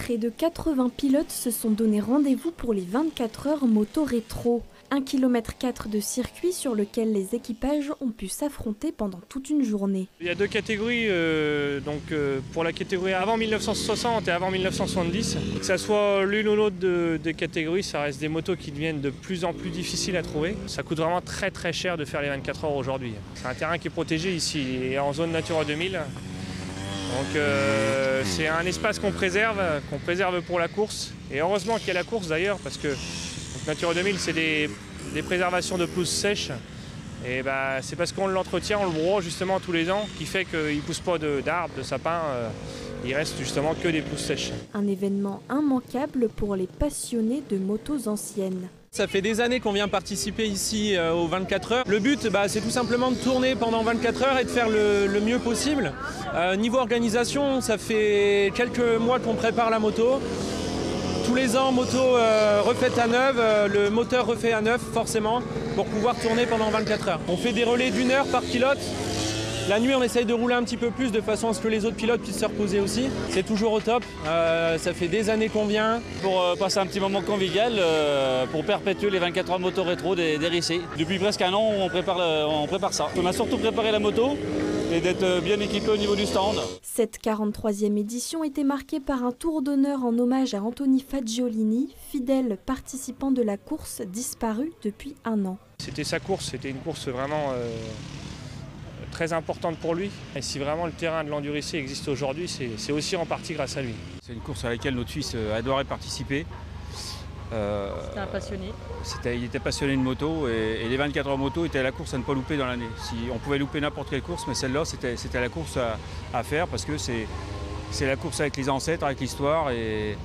Près de 80 pilotes se sont donné rendez-vous pour les 24 heures moto rétro. 1,4 km de circuit sur lequel les équipages ont pu s'affronter pendant toute une journée. Il y a deux catégories, pour la catégorie avant 1960 et avant 1970. Que ce soit l'une ou l'autre des catégories, ça reste des motos qui deviennent de plus en plus difficiles à trouver. Ça coûte vraiment très très cher de faire les 24 heures aujourd'hui. C'est un terrain qui est protégé ici, et en zone Natura 2000. Donc c'est un espace qu'on préserve pour la course. Et heureusement qu'il y a la course d'ailleurs, parce que Natura 2000, c'est des préservations de pelouse sèche. Et c'est parce qu'on l'entretient, on le broie justement tous les ans, qui fait qu'il ne pousse pas d'arbres, de sapins, il reste justement que des pelouses sèches. Un événement immanquable pour les passionnés de motos anciennes. Ça fait des années qu'on vient participer ici aux 24 heures. Le but, c'est tout simplement de tourner pendant 24 heures et de faire le mieux possible. Niveau organisation, ça fait quelques mois qu'on prépare la moto. Tous les ans, moto refaite à neuf, le moteur refait à neuf forcément, pour pouvoir tourner pendant 24 heures. On fait des relais d'1 heure par pilote. La nuit, on essaye de rouler un petit peu plus de façon à ce que les autres pilotes puissent se reposer aussi. C'est toujours au top, ça fait des années qu'on vient. Pour passer un petit moment convivial, pour perpétuer les 24 heures moto rétro des RIC. Depuis presque un an, on prépare ça. On a surtout préparé la moto et d'être bien équipé au niveau du stand. Cette 43e édition était marquée par un tour d'honneur en hommage à Anthony Fagiolini, fidèle participant de la course disparu depuis un an. C'était sa course, c'était une course vraiment très importante pour lui. Et si vraiment le terrain de l'Endurissé existe aujourd'hui, c'est aussi en partie grâce à lui. C'est une course à laquelle notre fils adorait participer. C'était un passionné. Il était passionné de moto et les 24 heures moto étaient la course à ne pas louper dans l'année. On pouvait louper n'importe quelle course, mais celle-là c'était la course à faire parce que c'est la course avec les ancêtres, avec l'histoire et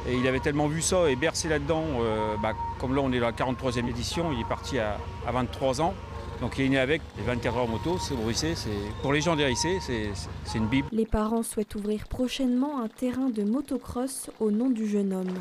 il avait tellement vu ça et bercé là-dedans. Comme là on est dans la 43e édition, il est parti à 23 ans. Donc il est né avec les 24 heures moto, c'est pour les gens d'RIC, c'est une bible. Les parents souhaitent ouvrir prochainement un terrain de motocross au nom du jeune homme.